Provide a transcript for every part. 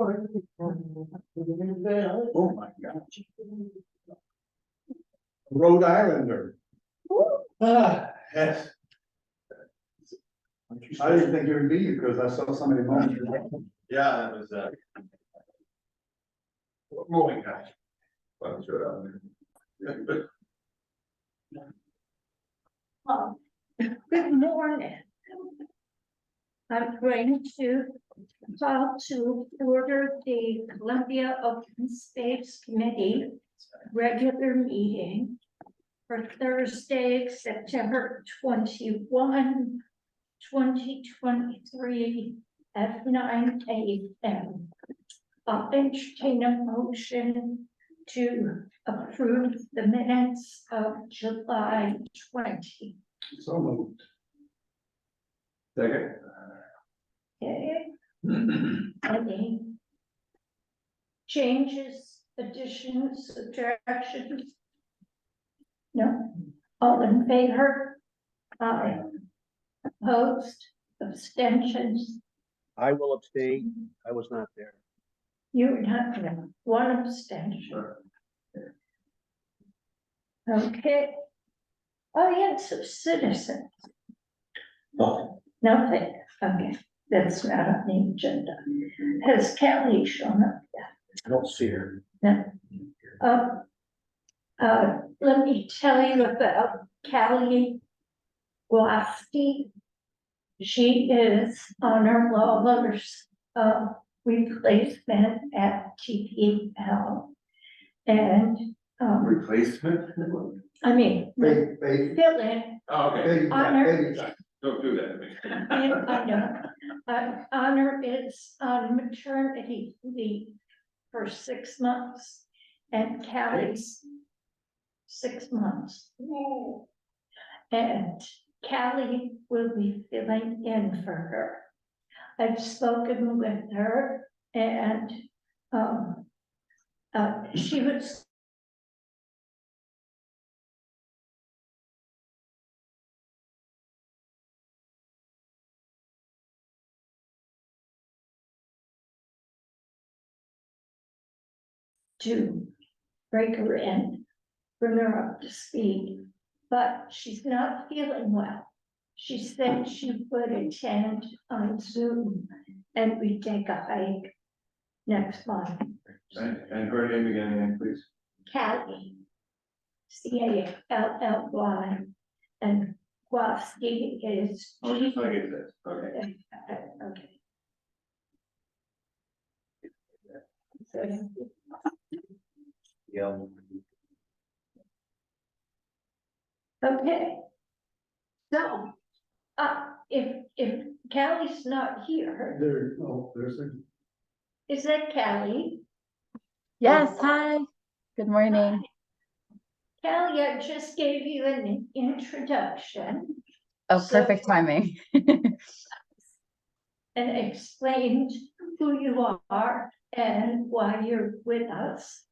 Oh my gosh. Rhode Islander. Yes. I didn't think it would be you because I saw somebody mowing. Yeah, that was, mowing guy. Good morning. I'm going to call to order the Columbia Open Space Committee regular meeting for Thursday, September 21, 2023 at 9 a.m. I'll entertain a motion to approve the minutes of July 20. So moved. Second. Okay, any changes, additions, subtractions? No, all in favor? Aye. Opposed, abstentions? I will abstain. I was not there. You're not there. One abstention. Okay. Audience of citizens. Nothing. Okay, that's not on the agenda. Has Kelly shown up yet? I don't see her. No. Let me tell you about Callie Guasti. She is Honor Lawler's replacement at TPL. And Replacement? I mean, Baby. fill in. Oh, okay, Baby, Honor. baby time. don't do that to me. Yeah, I know. Honor is on maternity leave for 6 months, and Callie's 6 months. And Callie will be filling in for her. I've spoken with her, and she was to break her in, bring her up to speed, but she's not feeling well. She said she would attend on Zoom and we take a hike next month. And her name again, please. Callie, Cally, and Guasti is. Oh, just like it says, okay. Okay. Yeah. Okay. So, if Callie's not here, There's a. is that Callie? Yes, hi. Good morning. Callie, I just gave you an introduction Oh, So- perfect timing. and explained who you are and why you're with us.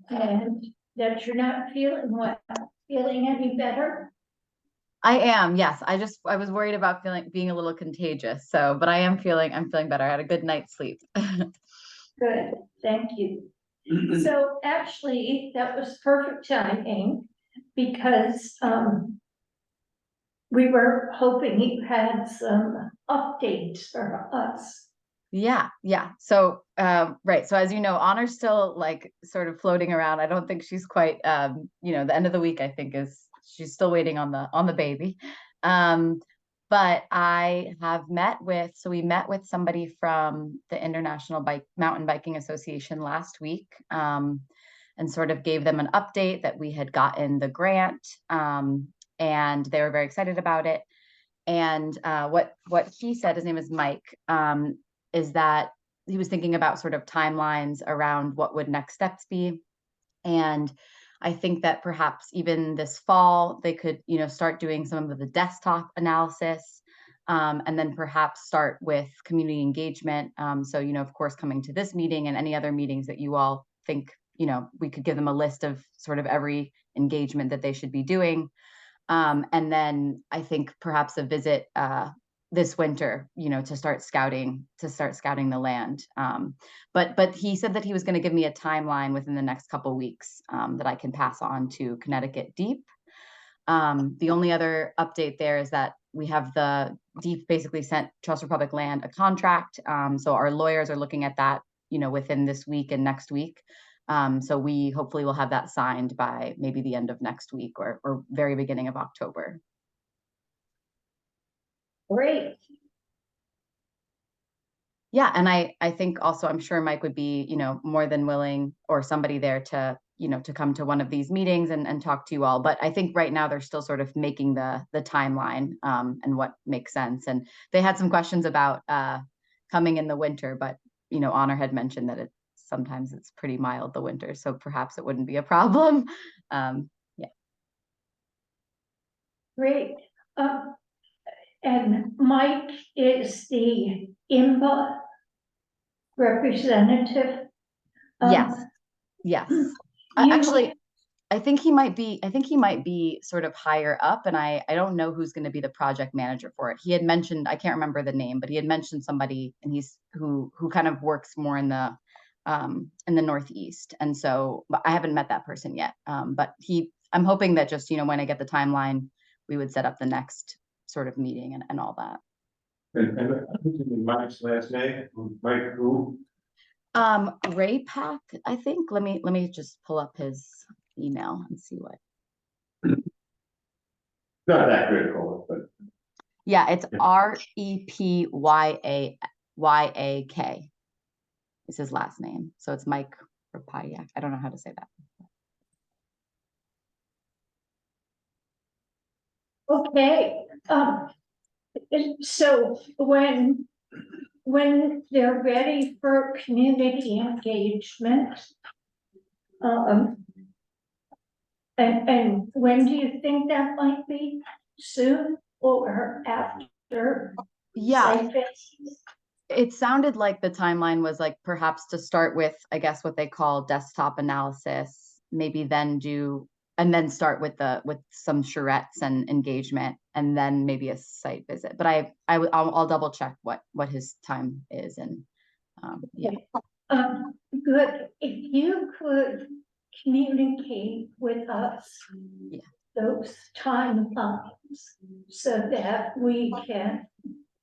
And that you're not feeling well, feeling any better? I am, yes. I was worried about being a little contagious. So, but I'm feeling better. I had a good night's sleep. Good, thank you. So actually, that was perfect timing because we were hoping you had some updates for us. Yeah. So, right. So as you know, Honor's still like sort of floating around. I don't think she's quite, the end of the week, I think she's still waiting on the baby. But I have we met with somebody from the International Mountain Biking Association last week, and sort of gave them an update that we had gotten the grant, and they were very excited about it. And what he said, his name is Mike, is that he was thinking about sort of timelines around what would next steps be. And I think that perhaps even this fall, they could, start doing some of the desktop analysis, and then perhaps start with community engagement. So, of course, coming to this meeting and any other meetings that you all think, we could give them a list of sort of every engagement that they should be doing. And then I think perhaps a visit this winter, to start scouting the land. But he said that he was going to give me a timeline within the next couple weeks, that I can pass on to Connecticut Deep. The only other update there is that we have the Deep basically sent Trust Republic Land a contract. So our lawyers are looking at that, within this week and next week. So we hopefully will have that signed by maybe the end of next week or very beginning of October. Great. Yeah, and I think also I'm sure Mike would be, more than willing, or somebody there to, to come to one of these meetings and talk to you all. But I think right now they're still sort of making the timeline, and what makes sense. And they had some questions about coming in the winter, but Honor had mentioned that sometimes it's pretty mild the winter, so perhaps it wouldn't be a problem. Yeah. Great. And Mike is the IMBA representative. Yes. Yes. You- Actually, I think he might be sort of higher up, and I don't know who's going to be the project manager for it. He had mentioned, I can't remember the name, but he had mentioned somebody, and he's who kind of works more in the Northeast. And so I haven't met that person yet. But I'm hoping that just, when I get the timeline, we would set up the next sort of meeting and all that. And Mike's last name, Mike who? Ray Pack, I think. Let me just pull up his email and see what. Not that critical, but. Yeah, it's REPYAK is his last name. So it's Mike Repyack. I don't know how to say that. Okay, so when they're ready for community engagement, and when do you think that might be? Soon or after? Yeah, Site visits? it sounded like the timeline was like perhaps to start with, I guess, what they call desktop analysis, maybe then start with some charrettes and engagement, and then maybe a site visit. But I'll double check what his time is. And yeah. Good. If you could communicate with us those timelines so that we can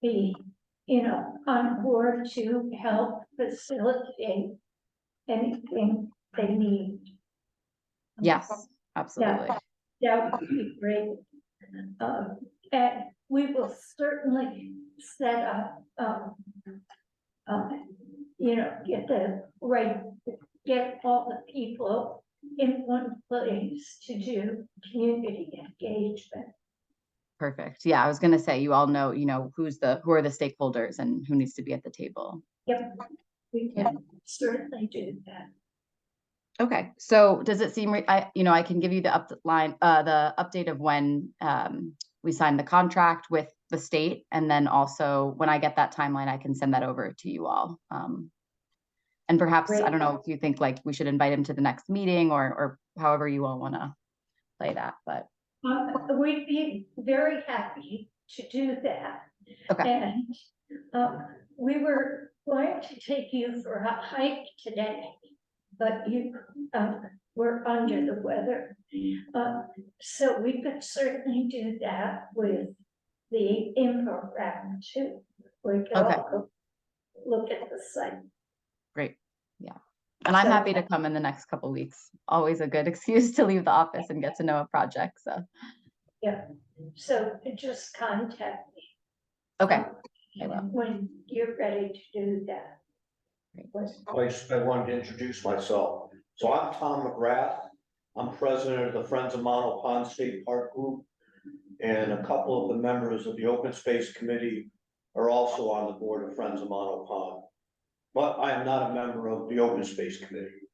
be, on board to help facilitate anything they need. Yes, absolutely. That would be great. And we will certainly set up, get all the people in one place to do community engagement. Perfect. Yeah, I was going to say, you all know, who are the stakeholders and who needs to be at the table. Yep, we can certainly do that. Okay, so does it seem I can give you the update of when we signed the contract with the state, and then also when I get that timeline, I can send that over to you all. And perhaps, Great. I don't know if you think like we should invite him to the next meeting or however you all want to play that, but. We'd be very happy to do that. Okay. And we were going to take you for a hike today, but you were under the weather. So we could certainly do that with the info round too. We could all look at the site. Great. Yeah. And I'm happy to come in the next couple of weeks. Always a good excuse to leave the office and get to know a project. So. Yeah. So just contact me. Okay. I will. When you're ready to do that. I wanted to introduce myself. So I'm Tom McGrath. I'm president of the Friends of Mono Pond State Park Group. And a couple of the members of the Open Space Committee are also on the board of Friends of Mono Pond. But I am not a member of the Open Space Committee.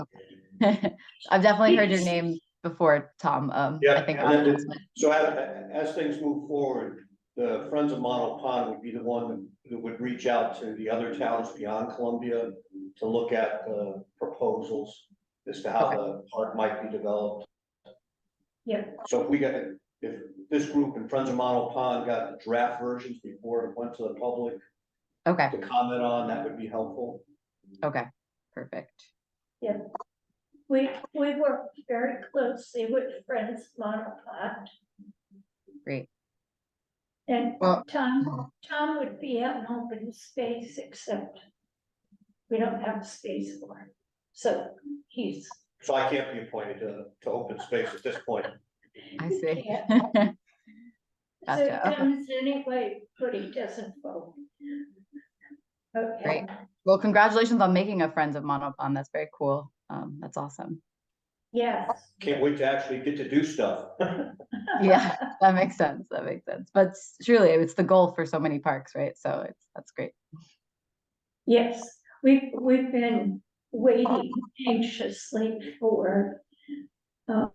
Okay. I've definitely heard your name before, Tom. Yeah, I think so as things move forward, the Friends of Mono Pond would be the one that would reach out to the other towns beyond Columbia to look at the proposals as to how the park might be developed. Yeah. So if if this group and Friends of Montauk Pond got the draft versions before it went to the public Okay, to comment on, that would be helpful. okay, perfect. We work very closely with Friends Monopod. Great. And Well- Tom would be out in open space, except we don't have space for him. So he's, So I can't be appointed to open space at this point. I see. so Gotcha, he okay. comes anyway, but he doesn't vote. Okay. Great. Well, congratulations on making a Friends of Monopond. That's very cool. That's awesome. Yes. Can't wait to actually get to do stuff. Yeah, that makes sense. That makes sense. But truly, it's the goal for so many parks, right? So that's great. Yes, we've been waiting anxiously for a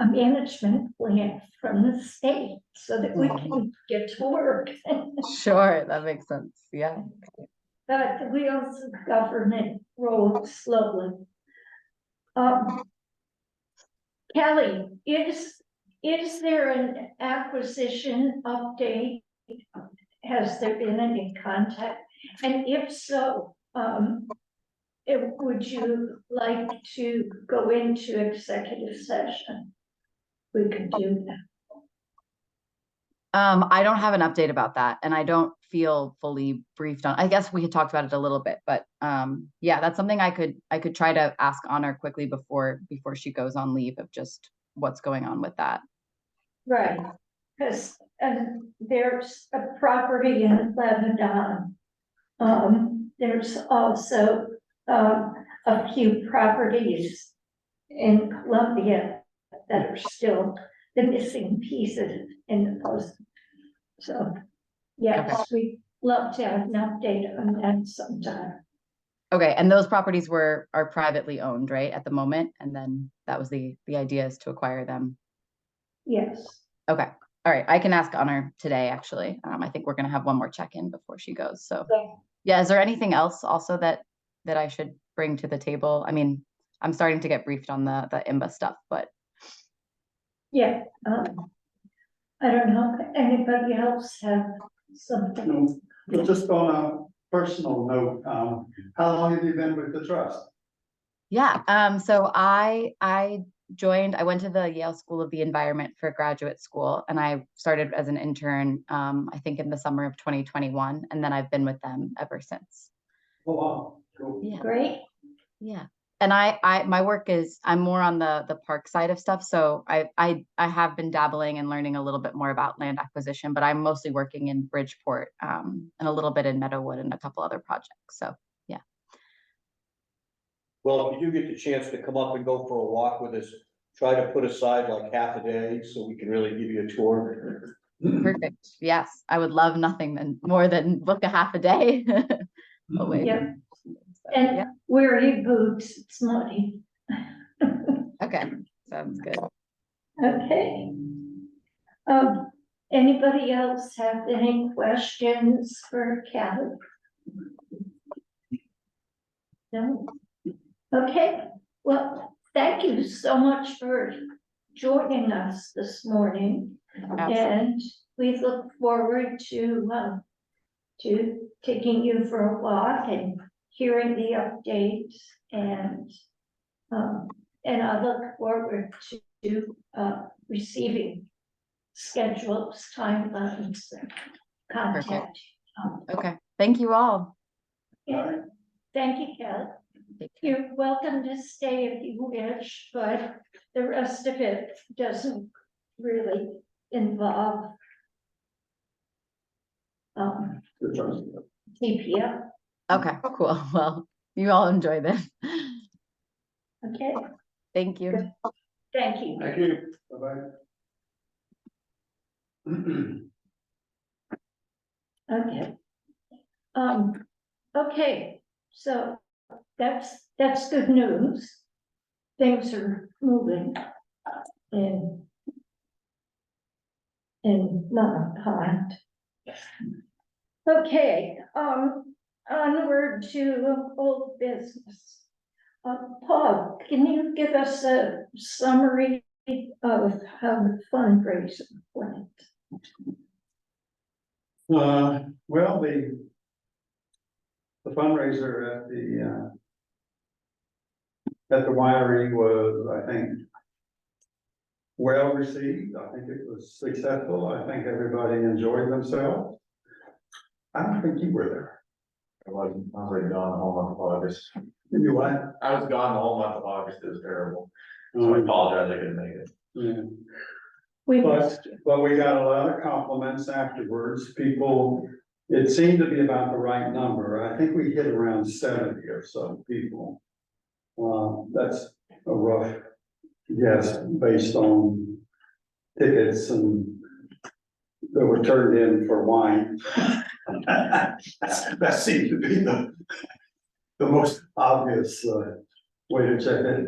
management plan from the state so that we can get to work. Sure, that makes sense. Yeah. But the wheels of government roll slowly. Kelly, is there an acquisition update? Has there been any contact? And if so, would you like to go into executive session? We could do that. I don't have an update about that, and I don't feel fully briefed on. I guess we had talked about it a little bit, but yeah, that's something I could try to ask Honor quickly before she goes on leave of just what's going on with that. Right, because there's a property in Lebanon. There's also a few properties in Columbia that are still the missing pieces in the puzzle. So, yes, we'd love to have an update on that sometime. Okay, and those properties are privately owned, right, at the moment, and then that was the idea is to acquire them. Yes. Okay, all right, I can ask Honor today, actually. I think we're gonna have one more check-in before she goes, so. Yeah, is there anything else also that I should bring to the table? I mean, I'm starting to get briefed on the IMBA stuff, but. Yeah, I don't know, if anybody else have something? No, but just on a personal note, how long have you been with the trust? Yeah, so I went to the Yale School of the Environment for graduate school, and I started as an intern, I think in the summer of 2021, and then I've been with them ever since. Oh, wow, cool. Yeah, Great. yeah. And my work is, I'm more on the park side of stuff, so I have been dabbling and learning a little bit more about land acquisition, but I'm mostly working in Bridgeport, and a little bit in Meadowood and a couple other projects, so. Well, if you do get the chance to come up and go for a walk with us, try to put aside like half a day so we can really give you a tour. Perfect. Yes, I would love nothing more than book a half a day. away Yeah. from- so, And yeah. wear your boots, it's muddy. Okay, sounds good. Okay. Anybody else have any questions for Kelly? No? Okay, well, thank you so much for joining us this morning. Absolutely. And we look forward to taking you for a walk and hearing the updates and I look forward to receiving schedules, timelines, and contact. Okay, thank you all. Yeah. Thank you, Kelly. Take care. You're welcome to stay if you wish, but the rest of it doesn't really involve The trust. TPM. Okay, cool. Well, you all enjoy this. Okay, Thank you. thank you. Thank you. Bye-bye. Okay. Okay, so that's good news. Things are moving in Monopond. Okay, onward to old business. Paul, can you give us a summary of how the fundraiser went. Well, the fundraiser at the winery was, I think, well received. I think it was successful. I think everybody enjoyed themselves. I don't think you were there. I was already gone the whole month of August. You what? I was gone the whole month of August, it was terrible, so I apologize, I couldn't make it. Yeah. We But, missed you. but we got a lot of compliments afterwards. People, it seemed to be about the right number. I think we hit around 70 or so people. That's a rough guess based on tickets and that were turned in for wine. That seemed to be the most obvious way to check it.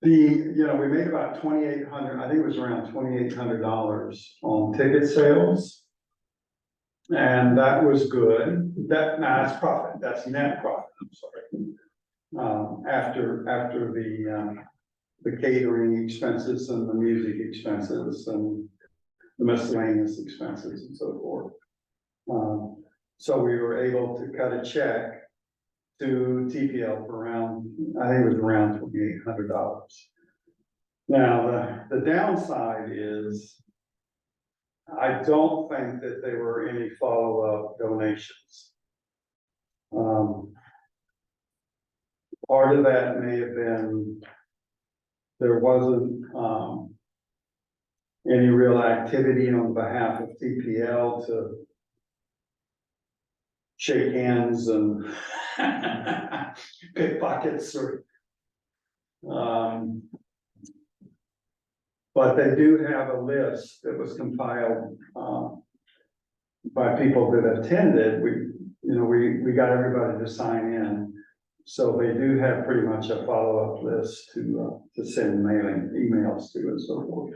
We made about $2,800, I think it was around $2,800 on ticket sales. And that was good. That's profit, that's net profit, I'm sorry. After the catering expenses and the music expenses and the miscellaneous expenses and so forth. So we were able to cut a check to TPL for around, I think it was around $2,800. Now, the downside is I don't think that there were any follow-up donations. Part of that may have been there wasn't any real activity on behalf of TPL to shake hands and pick pockets or. But they do have a list that was compiled by people that attended. We got everybody to sign in. So they do have pretty much a follow-up list to send mailing emails to and so forth.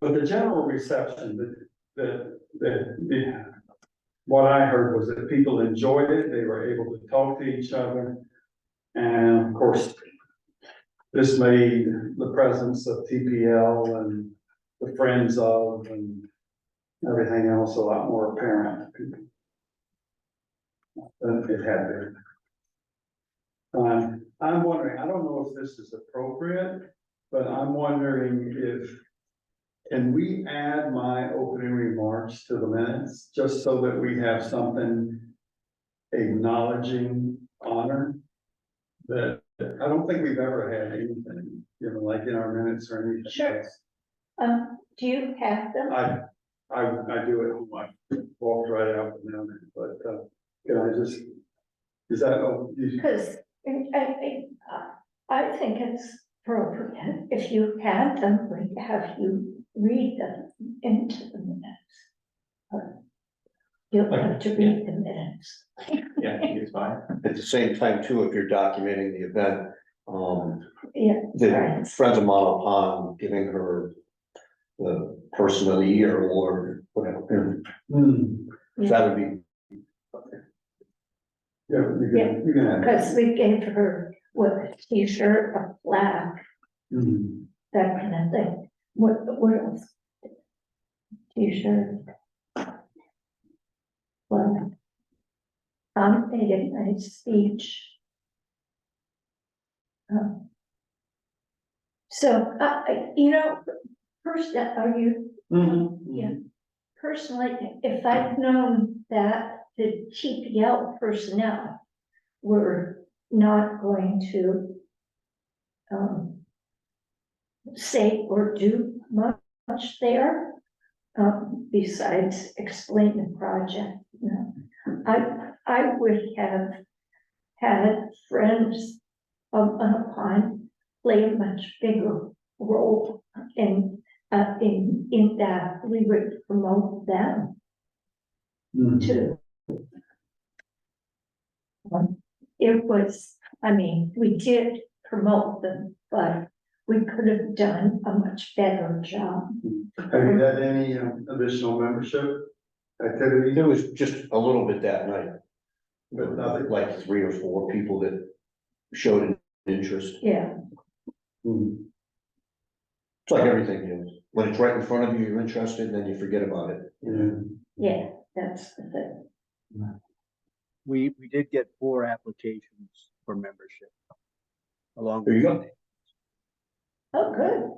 But the general reception what I heard was that people enjoyed it. They were able to talk to each other. And of course, this made the presence of TPL and the friends of and everything else a lot more apparent to people than it had been. I'm wondering, I don't know if this is appropriate, but I'm wondering can we add my opening remarks to the minutes, just so that we have something acknowledging honor? That I don't think we've ever had anything, like in our minutes or anything. Sure. Do you have them? I do it, I walked right out now, but, can I just, is that, Because I think it's appropriate if you had them, we have you read them into the minutes. But you'll have to read the minutes. Yeah, I think it's fine. At the same time too, if you're documenting the event, Yeah, the right. Friends of Montauk Pond giving her the Person of the Year award, whatever, that would be. you can have. Because we gave her with a t-shirt, a flag, that kind of thing. What else? T-shirt. Well, made a nice speech. So, first, are you, yeah, personally, if I'd known that the TPL personnel were not going to say or do much there, besides explain the project, I would have had Friends of Montauk play a much bigger role in that we would promote them too. It was, we did promote them, but we could have done a much better job. Have you had any additional membership activity? There was just a little bit that night, But nothing. like 3 or 4 people that showed interest. Yeah, Hmm. It's like everything, you know, when it's right in front of you, you're interested, and then you forget about it. yeah, that's the thing. We did get 4 applications for membership. Along. There you with go. Oh, good.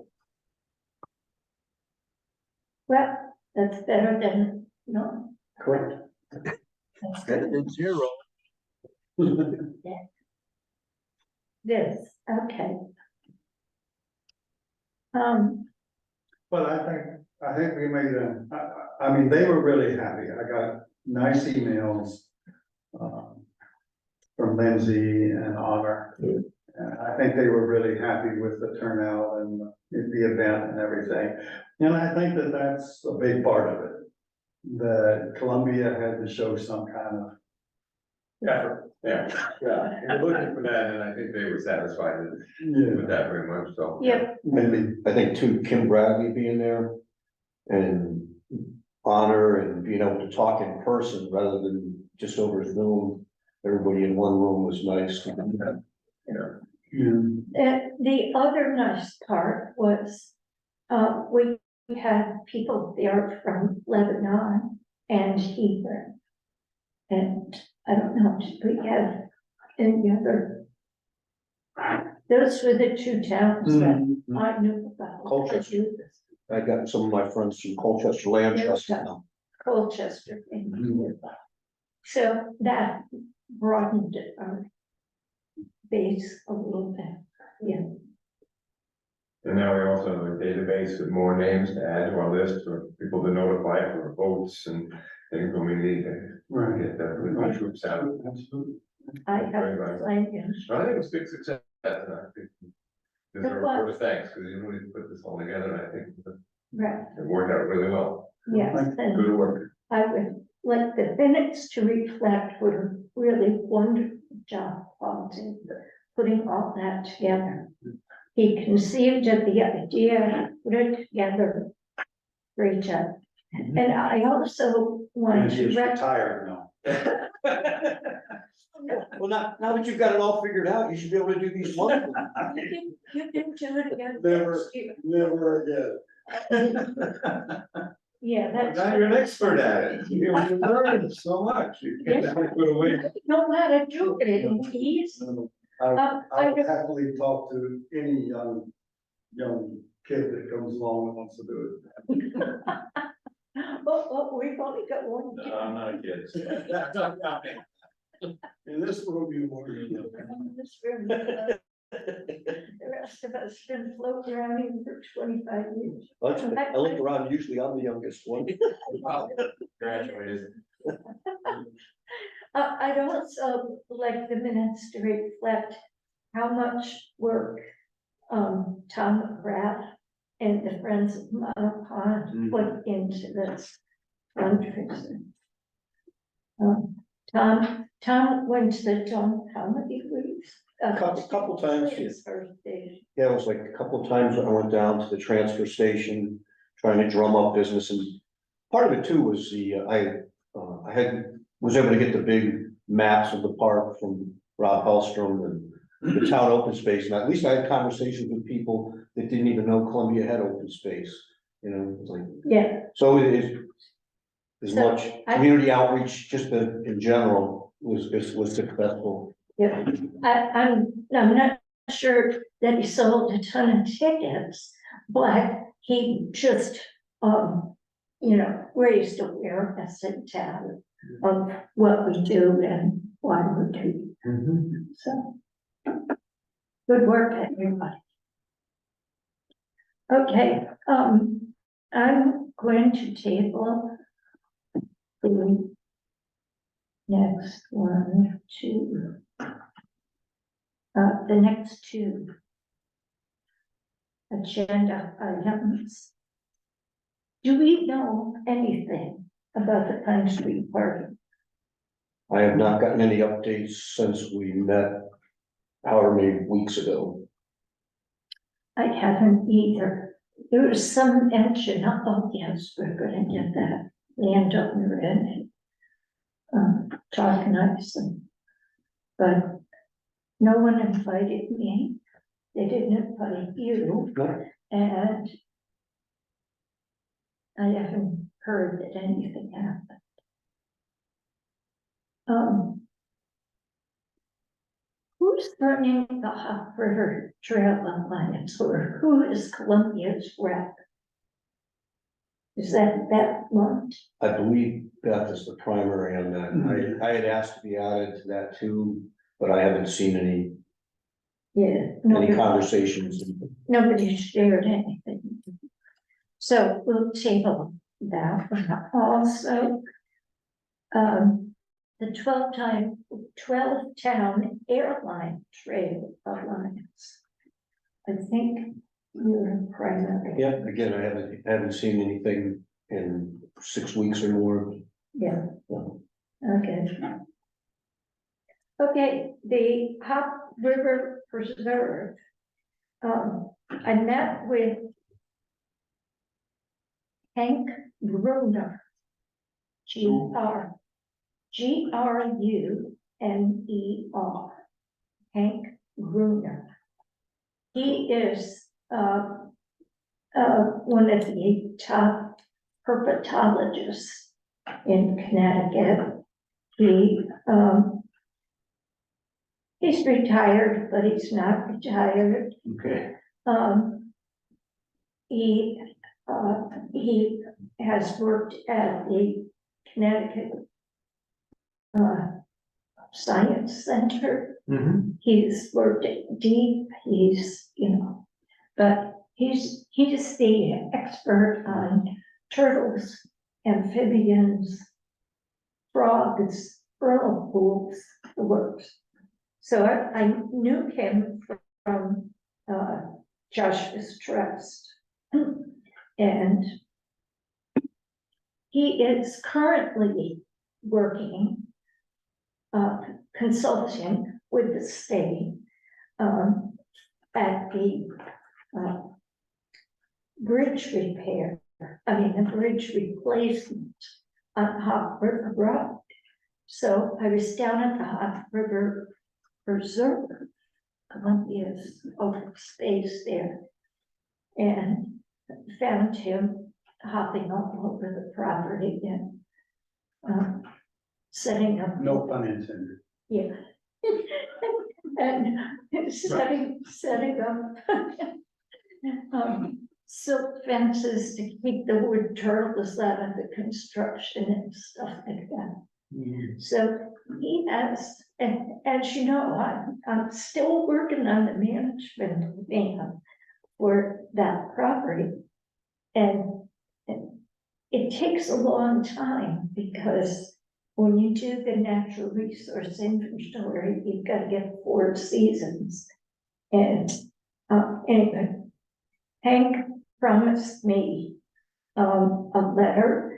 Well, that's better than, no, Correct. that's Better good. than 0. This, okay. But I think we made I mean, they were really happy. I got nice emails from Lindsay and Honor. And I think they were really happy with the turnout and the event and everything. And I think that that's a big part of it. That Columbia had to show some kind of effort. Yeah, we're looking for that, and I think they were satisfied with Yeah, that very much, so. Yep, maybe. I think too, Kim Bradley being there and Honor and being able to talk in person rather than just over Zoom. Everybody in one room was nice. Yeah. and the other nice part was, we had people there from Lebanon and Hebron. And I don't know, did we have any other? Those were the 2 towns that I knew about. Colchester. I got some of my friends from Colchester Land Trust now. Colchester. So that broadened our base a little bit, yeah. And now we also have a database with more names to add to our list for people to notify for votes and things when we need to Right. get the troops out. Absolutely. I have plans. So I think it was a big success, and I think there's a report of thanks, because you really put this all together, and I think Right, it worked out really well. yes, and Good work. I would like the minutes to reflect what a really wonderful job Paul did, putting all that together. He conceived of the idea, put it together, great job. And I also want And to she's rec- retired now. Well, now that you've got it all figured out, you should be able to do these monthly. You can do it again Never. next year. Never again. Yeah, that's. Now you're an expert at it. You learned so much. You can't put away. Know how to do it, and he's, I would happily talk to any young kid that comes along and wants to do oh, we've only got one. I'm not a kid. it. In this room, you won't. In this room. The rest of us been floating around here for 25 years. I look around, usually I'm the youngest one. Graduated. I'd also like the minutes to reflect how much work Tom McGrath and the Friends of Mount Pond put into this fundraiser. Tom went to the John Comedy Weeks. Couple times. His birthday. Yeah, it was like a couple of times I went down to the transfer station, trying to drum up business, and part of it too was was able to get the big maps of the park from Rob Hellstrom and the town open space, and at least I had conversations with people that didn't even know Columbia had open space, you know, it's like, Yeah, so it is. As So, much community outreach, just in general, was successful. yeah. I'm not sure that he sold a ton of tickets, but he just, raised awareness in town of what we do and why we do. So, good work, everybody. Okay, I'm going to table the next one, two. The next 2 agenda items. Do we know anything about the Pine Street party? I have not gotten any updates since we met however many weeks ago. I haven't either. There was some mention, oh yes, we're gonna get that landowner in and talk nice, but no one invited me. They didn't invite you, No. and I haven't heard that anything happened. Who's running the Hop River Trail Alliance, or who is Columbia's rep? Is that one? I believe Beth is the primary on that. I had asked to be added to that too, but I haven't seen any Yeah. conversations. Nobody shared anything. So we'll table that one also. The 12-town airline trail alliance. I think you're primary. Yeah, again, I haven't seen anything in 6 weeks or more. Yeah, So, okay. Okay, the Hop River Preserve. I met with Hank Gruner. Gruner. Hank Gruner. He is one of the top herpetologists in Connecticut. He's retired, but he's not retired. okay, He has worked at the Connecticut Science Center. He's worked at deep, but he's the expert on turtles, amphibians, frogs, whirlpools, the works. So I knew him from Joshua's Trust. And he is currently working, consulting with the state at the bridge replacement on Hop River Road. So I was down at the Hop River Preserve, Columbia's open space there, and found him hopping all over the property and setting up. No pun intended. Yeah. And setting up silk fences to keep the wood turtles out of the construction and stuff like that. So he has, and as you know, I'm still working on the management plan for that property. And it takes a long time because when you do the natural resource inventory, you've got to get 4 seasons. And anyway, Hank promised me a letter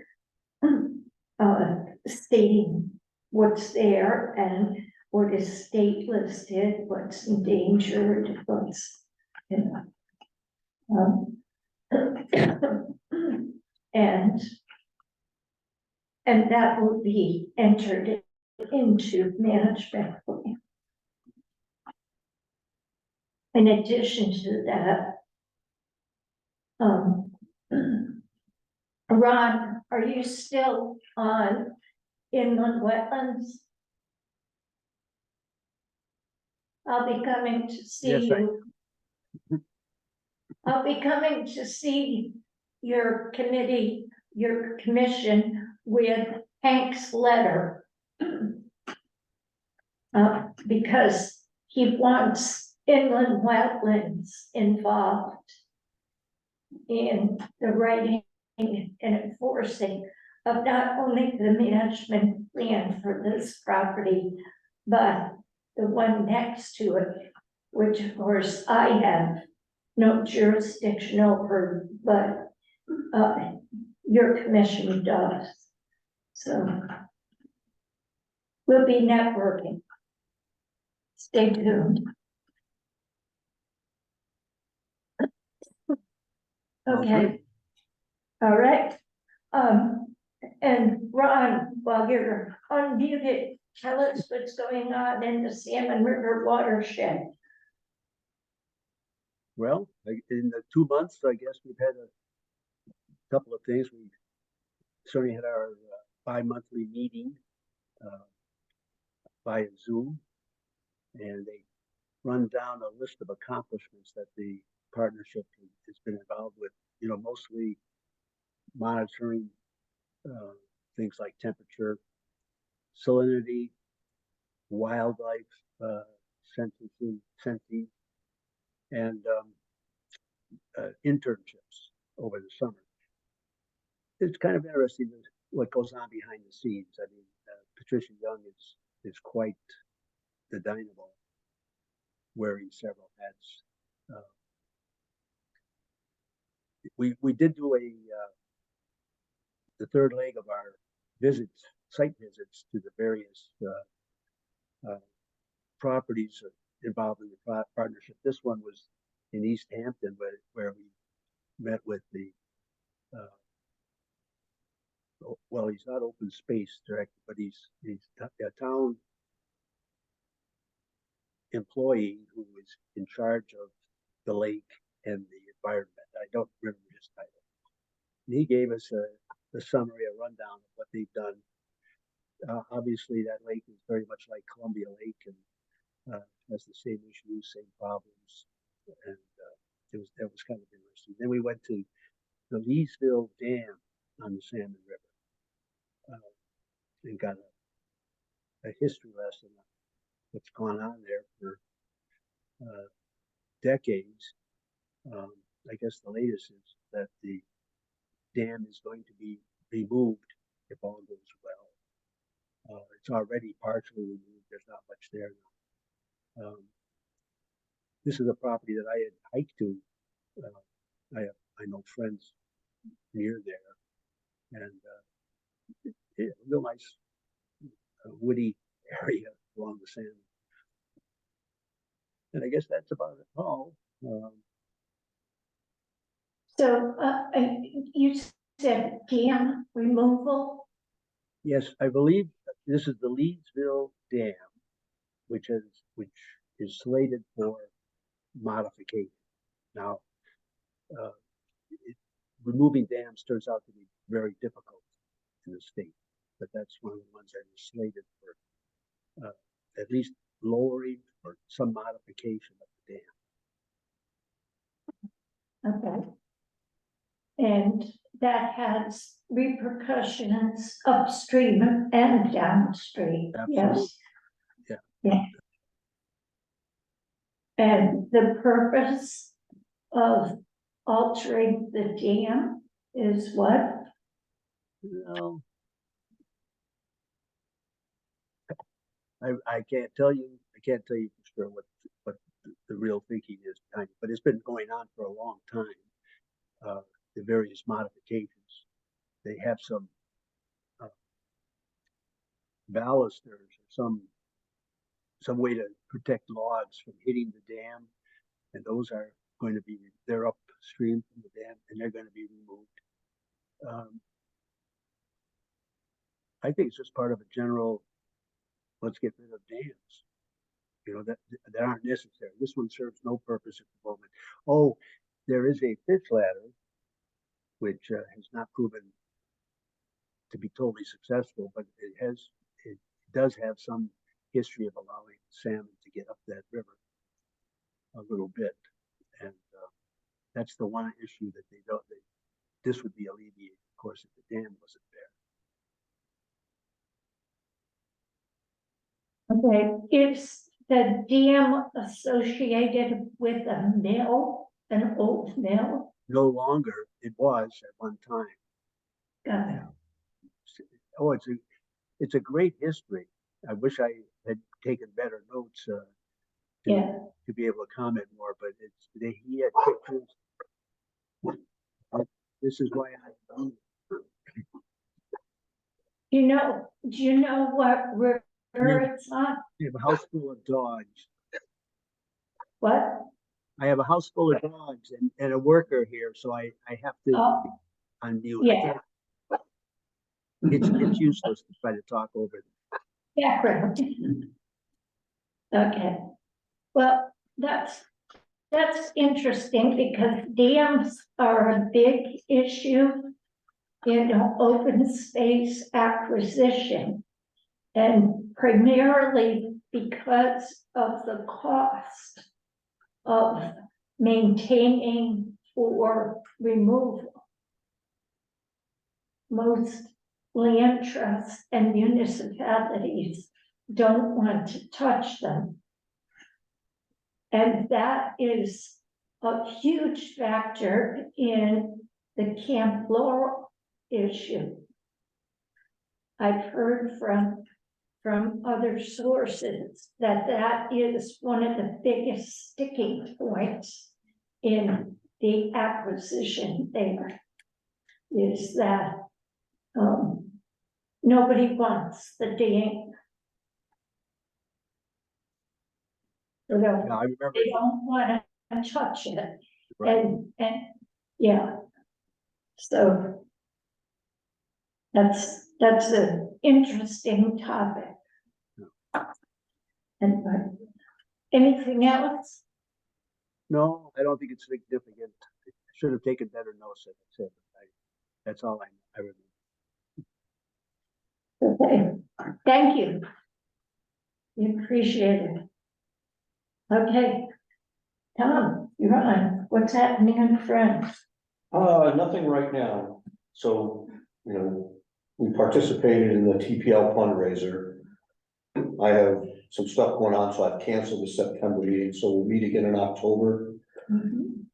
stating what's there and what is state listed, what's endangered, what's, and that will be entered into management plan. In addition to that, Ron, are you still on inland wetlands? I'll be coming to see Yes, you. I'll be coming to see your committee, your commission with Hank's letter. Because he wants inland wetlands involved in the writing and enforcing of not only the management plan for this property, but the one next to it, which of course I have no jurisdiction over, but your commission does. So we'll be networking. Stay tuned. Okay. All right. And Ron, while you're unmuted, tell us what's going on in the Salmon River watershed. Well, like in the 2 months, I guess we've had a couple of things. We certainly had our bi-monthly meeting uh, via Zoom, and they run down a list of accomplishments that the partnership has been involved with. You know, mostly monitoring things like temperature, salinity, wildlife sensing, and internships over the summer. It's kind of interesting what goes on behind the scenes. I mean, Patricia Young is quite the dynamo, wearing several hats. We did do the third leg of our site visits to the various properties involved in the partnership. This one was in East Hampton, where we met with the well, he's not open space director, but he's a town employee who is in charge of the lake and the environment. I don't remember his title. And he gave us a summary, a rundown of what they've done. Obviously, that lake is very much like Columbia Lake and has the same issues, same problems, and that was kind of interesting. Then we went to the Leesville Dam on the Salmon River and got a history lesson on what's gone on there for decades. I guess the latest is that the dam is going to be removed if all goes well. It's already partially removed. There's not much there now. This is a property that I had hiked to. I know friends near there, and real nice woody area along the Salmon. And I guess that's about it all. So, you said dam removal? Yes, I believe this is the Leedsville Dam, which is slated for modification. Now, removing dams turns out to be very difficult in the state, but that's one of the ones that is slated for at least lowering or some modification of the dam. Okay. And that has repercussions upstream and downstream, Absolutely. yes? Yeah. Yeah. And the purpose of altering the dam is what? Well, I can't tell you. I can't tell you for sure what the real thinking is behind it, but it's been going on for a long time. The various modifications. They have some balusters or some way to protect logs from hitting the dam, and those are going to be, they're upstream from the dam, and they're going to be removed. I think it's just part of a general, let's get rid of dams, you know, that aren't necessary. This one serves no purpose at the moment. Oh, there is a fish ladder, which has not proven to be totally successful, but it does have some history of allowing salmon to get up that river a little bit, and that's the one issue that this would be alleviated, of course, if the dam wasn't there. Okay, is the dam associated with a mill, an old mill? No longer. It was at one time. Got it. Oh, it's a great history. I wish I had taken better notes to be able to comment more, but he had pictures. This is why I. Do you know what river it's on? I have a house full of dogs. What? I have a house full of dogs and a worker here, so I have to Oh, unmute. yeah. It's useless to try to talk over them. background. Okay, well, that's interesting because dams are a big issue in open space acquisition. And primarily because of the cost of maintaining or removal. Most land trusts and municipalities don't want to touch them. And that is a huge factor in the Camp Laurel issue. I've heard from other sources that is one of the biggest sticking points in the acquisition there. Is that nobody wants the dam. They Yeah, I remember, don't want to touch it. right, And yeah. So that's an interesting topic. And anything else? no, I don't think it's significant. I should have taken better notes than I said. That's all I remember. Okay, thank you. We appreciate it. Okay, Tom, you're on. What's happening in Friends? Nothing right now. So, we participated in the TPL fundraiser. I have some stuff going on, so I've canceled the September meeting, so we'll meet again in October.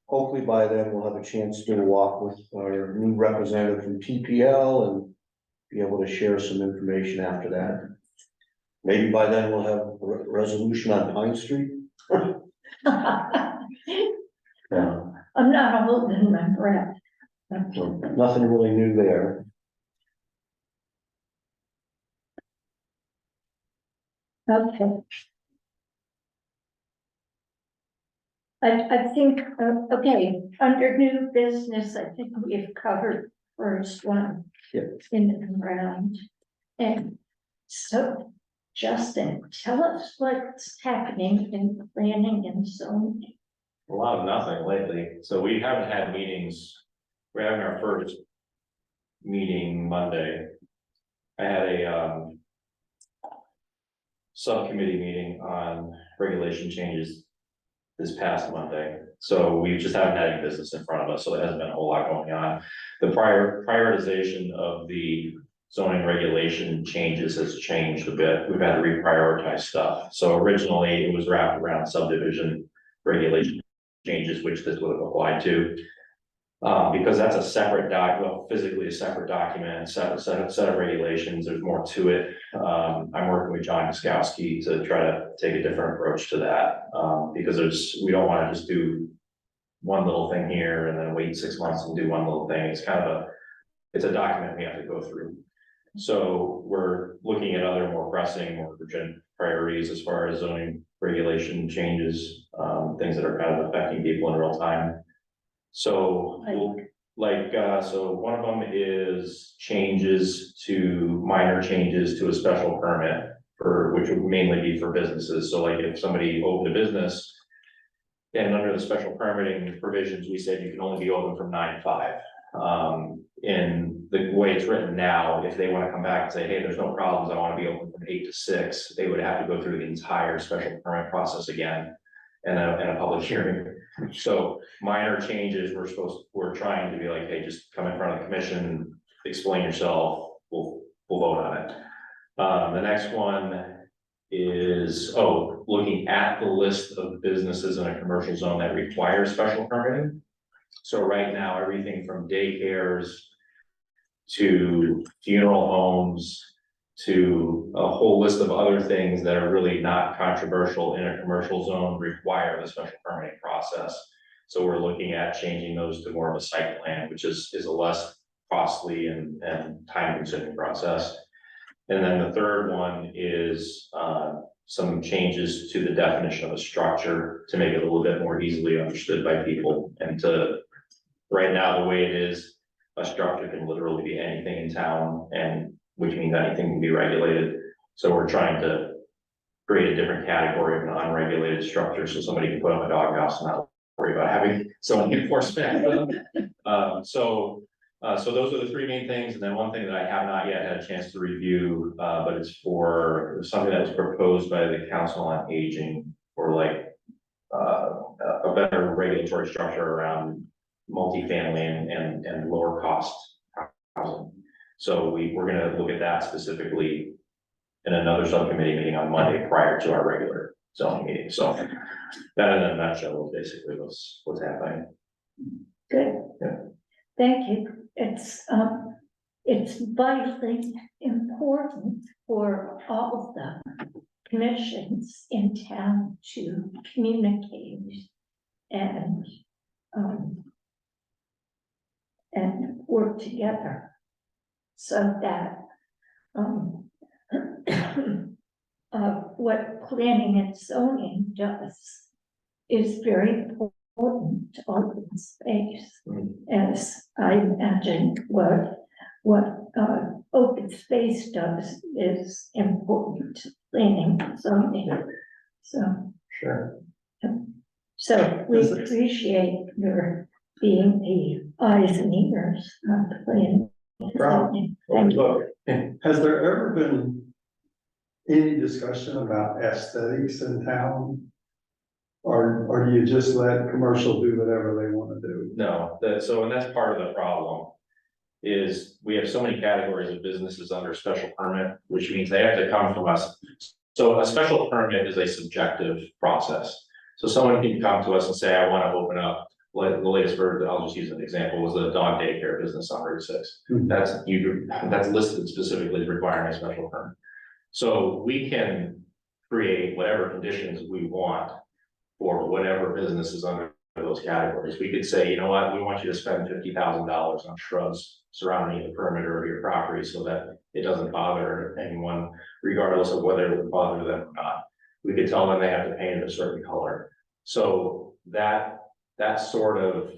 Hopefully by then we'll have a chance to do a walk with our new representative from TPL and be able to share some information after that. Maybe by then we'll have a resolution on Pine Street. I'm not holding my breath. So nothing really new there. Okay. I think, okay, under new business, I think we've covered first one. Yeah. In the round. And so, Justin, tell us what's happening in planning and zoning. A lot of nothing lately, so we haven't had meetings. We're having our first meeting Monday. I had a subcommittee meeting on regulation changes this past Monday, so we just haven't had any business in front of us, so there hasn't been a whole lot going on. The prioritization of the zoning regulation changes has changed a bit. We've had to reprioritize stuff. So originally it was wrapped around subdivision regulation changes, which this would have applied to. Because that's a separate physically a separate document, set of regulations, there's more to it. I'm working with John Guskowski to try to take a different approach to that. Because we don't want to just do one little thing here and then wait 6 months and do one little thing. It's a document we have to go through. So we're looking at other more pressing, more urgent priorities as far as zoning regulation changes, things that are kind of affecting people in real time. So so one of them is minor changes to a special permit which would mainly be for businesses. So like if somebody opened a business and under the special permitting provisions, we said you can only be open from 9 to 5. In the way it's written now, if they want to come back and say, hey, there's no problems, I want to be open from 8 to 6, they would have to go through the entire special permit process again and a public hearing. So minor changes, we're trying to be like, hey, just come in front of the commission, explain yourself, we'll vote on it. The next one is, looking at the list of businesses in a commercial zone that require special permitting. So right now, everything from daycares to funeral homes to a whole list of other things that are really not controversial in a commercial zone require the special permitting process. So we're looking at changing those to more of a site plan, which is a less costly and time consuming process. And then the third one is some changes to the definition of a structure to make it a little bit more easily understood by people. And right now, the way it is, a structure can literally be anything in town, and which means anything can be regulated. So we're trying to create a different category of an unregulated structure, so somebody can put up a doghouse and not worry about having someone enforce that. So those are the three main things, and then one thing that I have not yet had a chance to review, but it's for something that was proposed by the Council on Aging for like a better regulatory structure around multifamily and lower cost housing. So we're gonna look at that specifically in another subcommittee meeting on Monday prior to our regular zoning meeting. So that in a nutshell is basically what's happening. Good. Yeah. Thank you. It's vitally important for all of the commissions in town to communicate and work together so that what planning and zoning does is very important to open space. As I imagine what open space does is important to planning and zoning. Sure. So we appreciate your being the eyes and ears of planning and zoning. Thank you. Has there ever been any discussion about aesthetics in town? Or do you just let commercial do whatever they want to do? No, and that's part of the problem. Is we have so many categories of businesses under special permit, which means they have to come from us. So a special permit is a subjective process. So someone can come to us and say, I want to open up, like the latest version, I'll just use an example, was the dog daycare business on Route 6. Mhm. That's listed specifically as requiring a special permit. So we can create whatever conditions we want for whatever business is under those categories. We could say, you know what, we want you to spend $50,000 on shrubs surrounding the perimeter of your property so that it doesn't bother anyone, regardless of whether it would bother them or not. We could tell them they have to paint it a certain color. So that sort of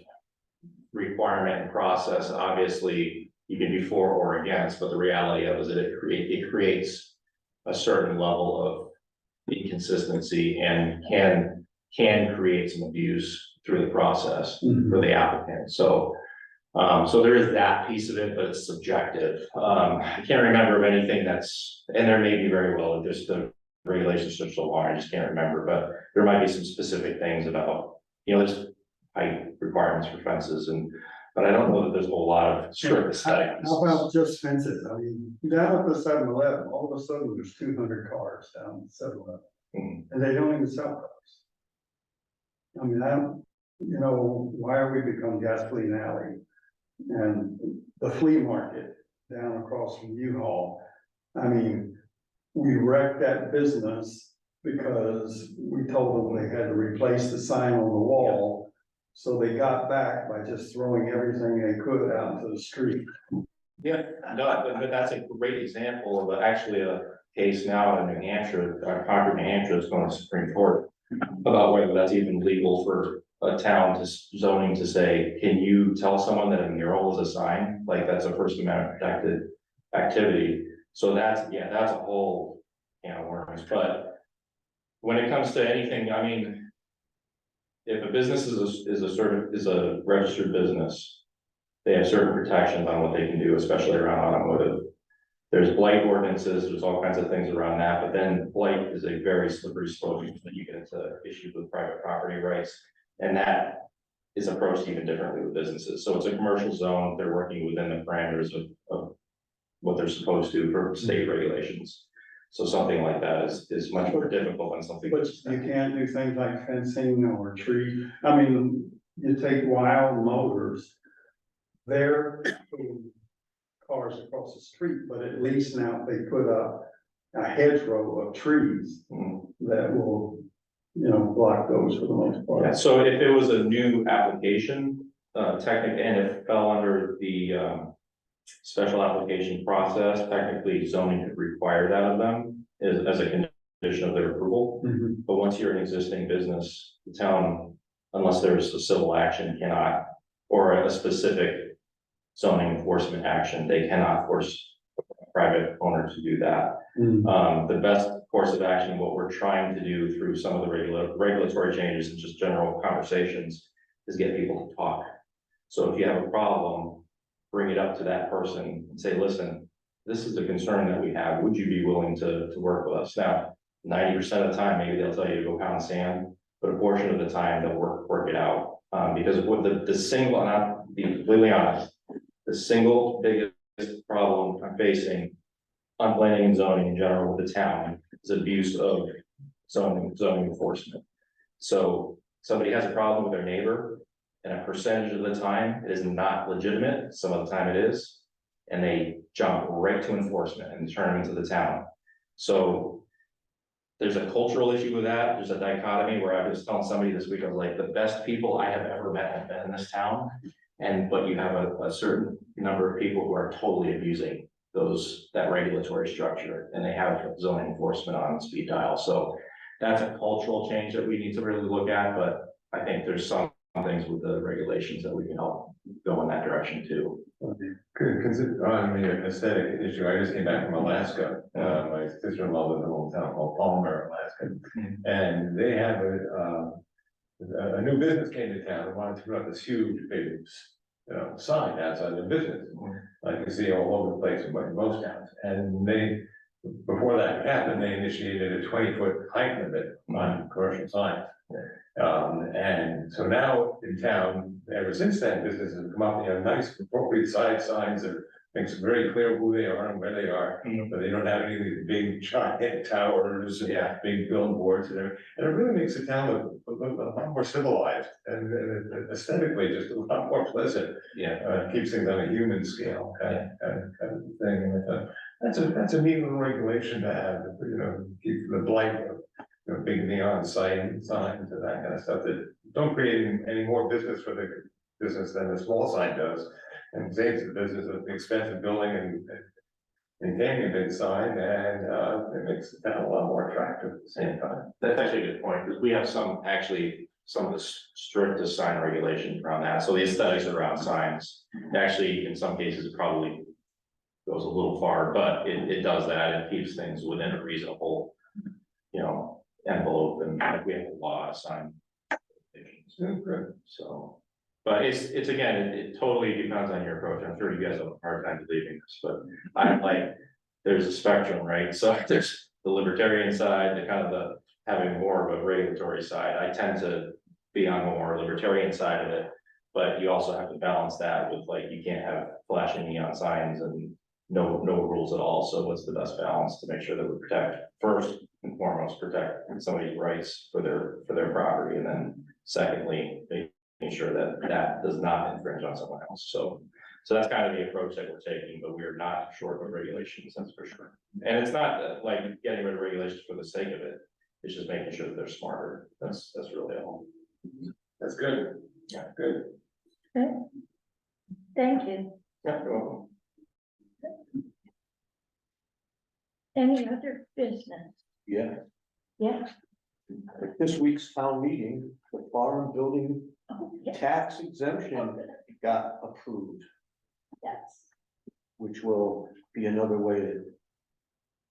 requirement and process, obviously, you can be for or against, but the reality of it is that it creates a certain level of inconsistency and can create some abuse through the process for the applicant. So there is that piece of it, but it's subjective. I can't remember of anything and there may be very well, just the regulations are so long, I just can't remember, but there might be some specific things about, there's height requirements for fences but I don't know that there's a whole lot of strict aesthetics. How about just fences? I mean, down at the 7-Eleven, all of a sudden there's 200 cars down at 7-Eleven. Mhm. And they don't even sell cars. I mean, why are we become gasoline alley? And the flea market down across from U-Haul. I mean, we wrecked that business because we told them they had to replace the sign on the wall. So they got back by just throwing everything they could out into the street. Yeah, no, but that's a great example of actually a case now in New Hampshire, Concord, New Hampshire, is going to Supreme Court about whether that's even legal for a town to zoning to say, can you tell someone that a mural is a sign? Like that's a First Amendment protected activity. So that's a whole, worms. But when it comes to anything, I mean, if a business is a registered business, they have certain protections on what they can do, especially around automotive. There's blight ordinances, there's all kinds of things around that, but then blight is a very slippery slope when you get into issues with private property rights. And that is approached even differently with businesses. So it's a commercial zone, they're working within the parameters of what they're supposed to for state regulations. So something like that is much more difficult than something. But you can't do things like fencing or tree. I mean, you take Wild Motors. They're putting cars across the street, but at least now they put up a hedgerow of trees that will, block those for the most part. Yeah, so if it was a new application, technically, and it fell under the special application process, technically zoning could require that of them as a condition of their approval. But once you're an existing business, the town, unless there's a civil action, cannot, or a specific zoning enforcement action, they cannot force private owner to do that. The best course of action, what we're trying to do through some of the regulatory changes and just general conversations is get people to talk. So if you have a problem, bring it up to that person and say, listen, this is a concern that we have. Would you be willing to work with us? Now, 90% of the time, maybe they'll tell you to go pound sand, but a portion of the time they'll work it out. Because what the single, and I'll be completely honest, the single biggest problem I'm facing on planning and zoning in general with the town is abuse of zoning enforcement. So somebody has a problem with their neighbor, and a percentage of the time it is not legitimate, some of the time it is, and they jump right to enforcement and turn them into the town. So there's a cultural issue with that. There's a dichotomy where I was telling somebody this week, I was like, the best people I have ever met have been in this town. But you have a certain number of people who are totally abusing that regulatory structure, and they have zoning enforcement on speed dial. So that's a cultural change that we need to really look at, but I think there's some things with the regulations that we can help go in that direction too. Good, consider, on the aesthetic issue, I just came back from Alaska, my sister-in-law lives in a little town called Palmer, Alaska. And they have a new business came to town and wanted to put up this huge, big, sign outside the business. Like you see all over the place in most towns, and before that happened, they initiated a 20-foot height limit on commercial signs. And so now in town, ever since then, businesses have come up, they have nice appropriate size signs that makes it very clear who they are and where they are. But they don't have any of these big giant towers and big billboards and everything. And it really makes the town a lot more civilized and aesthetically just a lot more pleasant. Keeps things on a human scale kind of thing. And that's a neat little regulation to have, keep the blight of big neon signs and that kind of stuff that don't create any more business for the business than a small sign does. And saves the business of the expensive building and maintaining a big sign, and it makes the town a lot more attractive at the same time. That's actually a good point, because we have some of the strictest sign regulations around that. So the aesthetics around signs, actually, in some cases, it probably goes a little far, but it does that. It keeps things within a reasonable, envelope, and we have a lot of sign regulations. So, but it's again, it totally depends on your approach. I'm sure you guys have a hard time believing this, but I'm like, there's a spectrum, right? So there's the libertarian side, the having more of a regulatory side. I tend to be on the more libertarian side of it, but you also have to balance that with, like, you can't have flashing neon signs and no rules at all. So what's the best balance to make sure that we first and foremost protect somebody's rights for their property, and then secondly, making sure that does not infringe on someone else. So that's kind of the approach that we're taking, but we're not short of regulations, that's for sure. And it's not like getting rid of regulations for the sake of it. It's just making sure that they're smarter. That's really all. That's good. Yeah. Good. Okay. Thank you. Yeah, you're welcome. Any other business? Yeah, Yeah. at this week's town meeting, the farm building Oh, yeah. tax exemption got approved, Yes. which will be another way that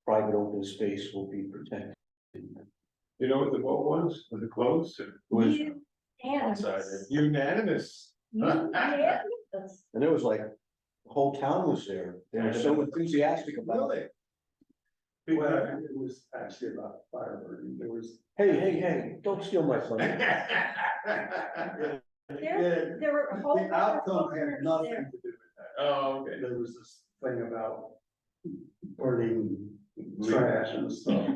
private open space will be protected. You know what the vote was? Was it close? It was unanimous. Yes. And there was like, the whole town was there. They were so enthusiastic about it. Well, it was actually about fireworks. There was. Hey, don't steal my thunder. There were a whole The lot of outcome had voters nothing there. to do with that. Oh, okay. There was this thing about burning trash and stuff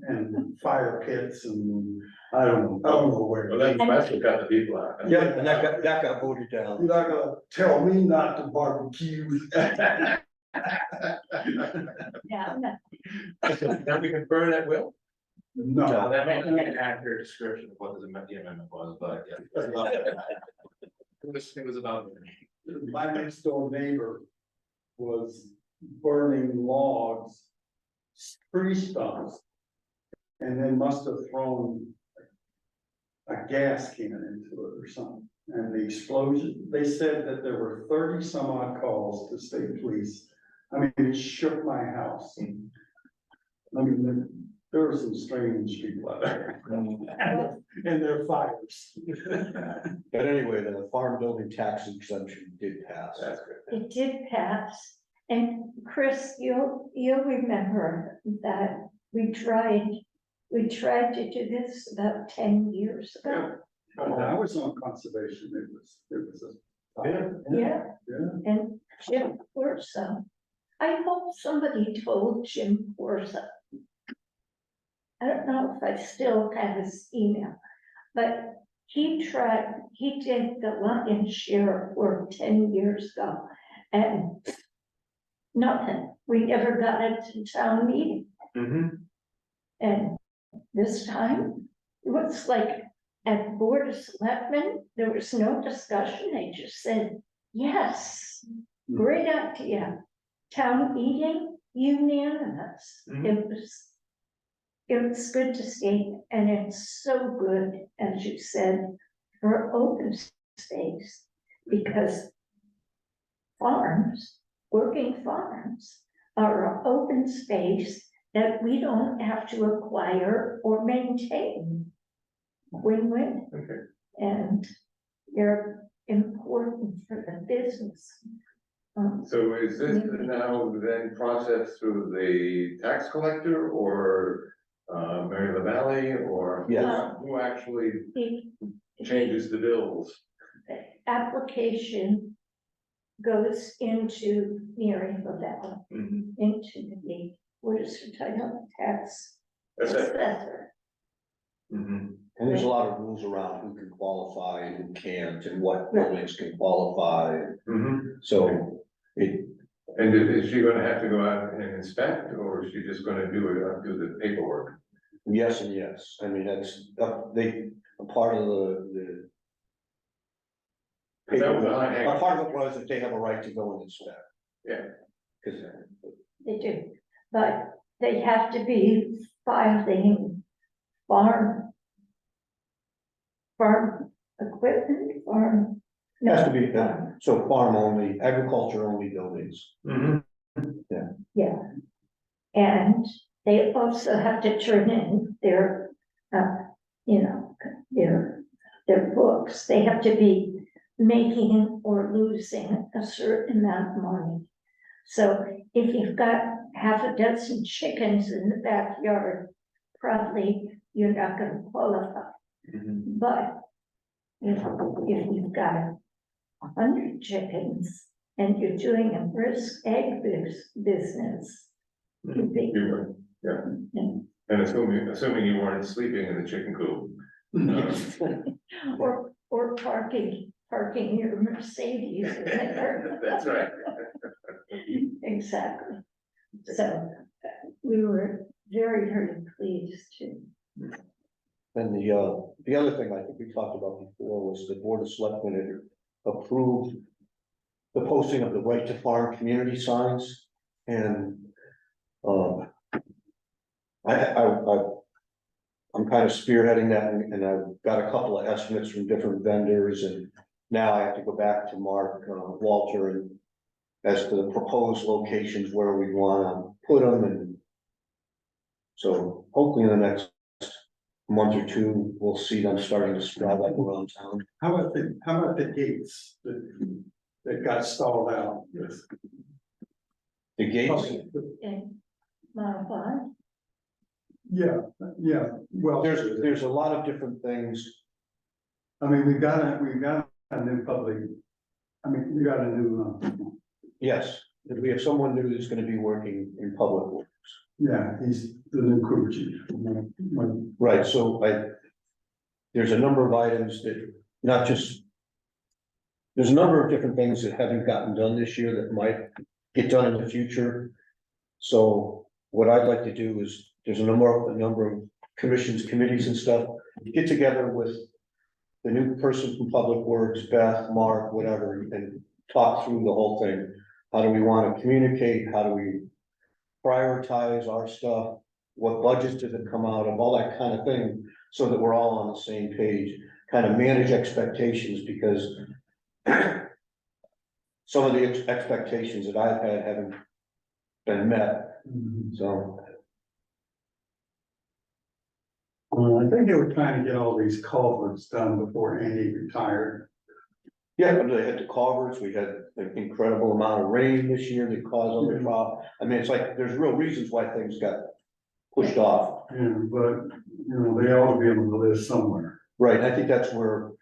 and fire pits and I don't know where. Well, that's what got the people out. Yeah, and that got voted down. You're not gonna tell me not to barbecue. Yeah, no. Now we can burn at will? No. That may not be an accurate description of what the amendment was, but yeah. It was about. My next door neighbor was burning logs, tree stumps. And then must have thrown a gas can into it or something. And the explosion, they said that there were 30 some odd calls to state police I mean, it shook my house. I mean, there were some strange people out there. And their fires. But anyway, the farm building tax exemption did pass. That's good. It did pass, and Chris, you'll remember that we tried to do this about 10 years ago. When I was on conservation, it was a. Yeah, Yeah. and Jim Corso. I hope somebody told Jim Corso. I don't know if I still have his email, but he did the London share work 10 years ago, and nothing, we never got it to town meeting. And this time, it was like at Board of Selectmen, there was no discussion, they just said, yes, great idea. Town meeting, unanimous. It was good to see, and it's so good, as you said, for open space, because farms, working farms are an open space that we don't have to acquire or maintain. Win-win. Okay. And they're important for the business. So is this now then processed through the tax collector or Mary Valley or? Yes. Who actually The changes the bills? application goes into Mary Valley, into the, what is the title, tax assessor. Mhm. And there's a lot of rules around who can qualify and who can't, and what buildings can qualify, Mhm. so it, And is she gonna have to go out and inspect, or is she just gonna do the paperwork? yes and yes, I mean, that's, a part of the. Because that was A part of it was that they have a right to go and inspect. Yeah. Cause They do, but they have to be filing farm equipment, farm. it has to be, so farm only, agriculture only buildings. Yeah. And they also have to turn in their, their books. They have to be making or losing a certain amount of money. So if you've got half a dozen chickens in the backyard, probably you're not gonna qualify. But if you've got 100 chickens and you're doing a brisk egg business, you'd be, You were, yeah. And assuming you weren't sleeping in the chicken coop. or parking your Mercedes in there. That's right. Exactly. So we were very, very pleased to. And the other thing I think we talked about before was the Board of Selectmen had approved the posting of the right to farm community signs, and I'm kind of spearheading that, and I've got a couple of estimates from different vendors, and now I have to go back to Mark Walter and as to the proposed locations where we want to put them, and so hopefully in the next month or two, we'll see them starting to spread like around town. How about the gates that got stalled out? The gates, And modify. Yeah, well. there's a lot of different things. I mean, we got a new public, we got a new, Yes, if we have someone new that's gonna be working in public works. yeah, he's the new crew chief. Right, so there's a number of items that, not just. There's a number of different things that haven't gotten done this year that might get done in the future. So what I'd like to do is, there's a number of commissions, committees and stuff, get together with the new person from Public Works, Beth, Mark, whatever, and talk through the whole thing. How do we want to communicate? How do we prioritize our stuff? What budgets does it come out of? All that kind of thing, so that we're all on the same page, kind of manage expectations, because some of the expectations that I've had haven't been met, Mhm. so. I think they were trying to get all these culverts done before Andy retired. Yeah, but they had the culverts, we had an incredible amount of rain this year that caused all the problem. I mean, it's like, there's real reasons why things got pushed off. Yeah, but, they ought to be able to live somewhere. Right, I think that's where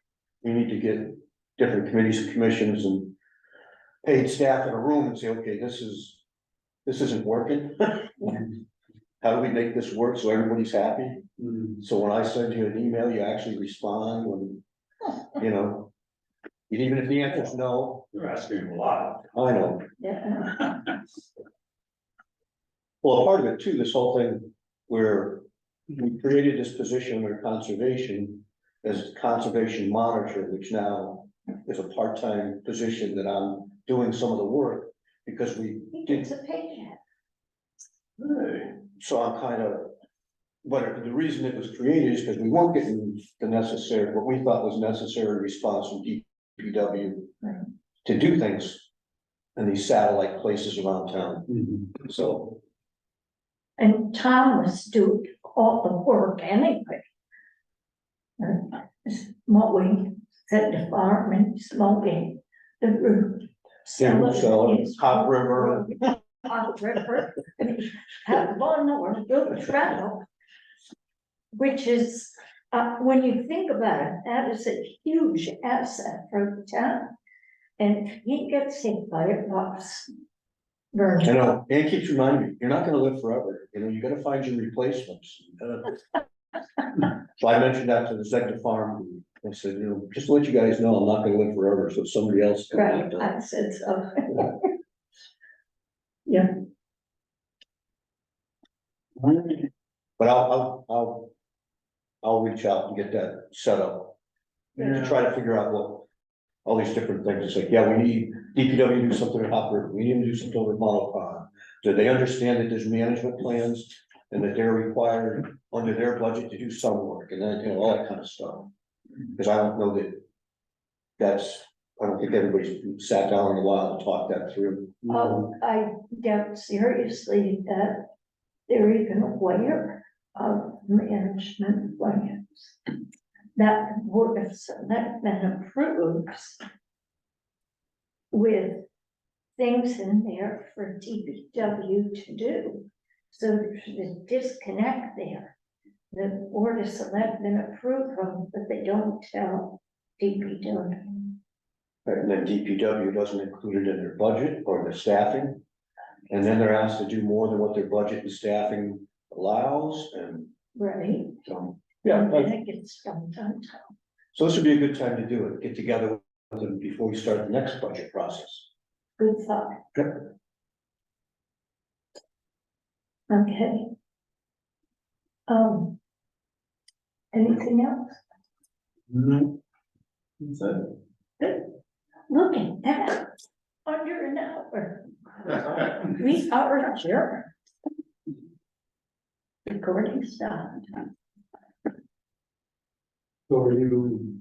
we need to get different committees and commissions and paid staff in a room and say, okay, this isn't working. How do we make this work so everybody's happy? Mhm. So when I send you an email, you actually respond when, even if the answer's no, You're asking a lot. I know. Yeah. Well, part of it too, this whole thing where we created this position under conservation as conservation monitor, which now is a part-time position that I'm doing some of the work because we He did. gets a paycheck. So I'm kind of, but the reason it was created is because we weren't getting the necessary, what we thought was necessary response from DPW Right. to do things in these satellite places around town, Mhm. so. And Tom was doing all the work anyway. Mowing, the farm and smoking, the roof. Hot River. Hot River, I mean, have one or good travel. Which is, when you think about it, that is a huge asset for the town. And if he gets hit by a bus. I know, and keeps reminding me, you're not gonna live forever, you gotta find your replacements. So I mentioned that to the executive farm, I said, just to let you guys know, I'm not gonna live forever, so somebody else. can Right, do that. I said so. Yeah, But I'll reach out and get that set up. And to try to figure out what, all these different things, it's like, yeah, we need DPW to do something at Hop River, we need to do something with Monopond. Do they understand that there's management plans and that they're required under their budget to do some work and then, all that kind of stuff? Because I don't know that I don't think everybody's sat down in a while to talk that through. I doubt seriously that they're even aware of management plans. That the Board of Selectmen approves with things in there for DPW to do. So there's a disconnect there. The Board of Selectmen approve them, but they don't tell DPW. And then DPW doesn't include it in their budget or their staffing. And then they're asked to do more than what their budget and staffing allows, and Right? so, And then yeah. it gets dumped on top. So this would be a good time to do it, get together with them before we start the next budget process. Good thought. Yep. Okay. Anything else? Mhm. That's it. Good. Look at that. Under an hour. We are adjourned. Recording stopped. So are you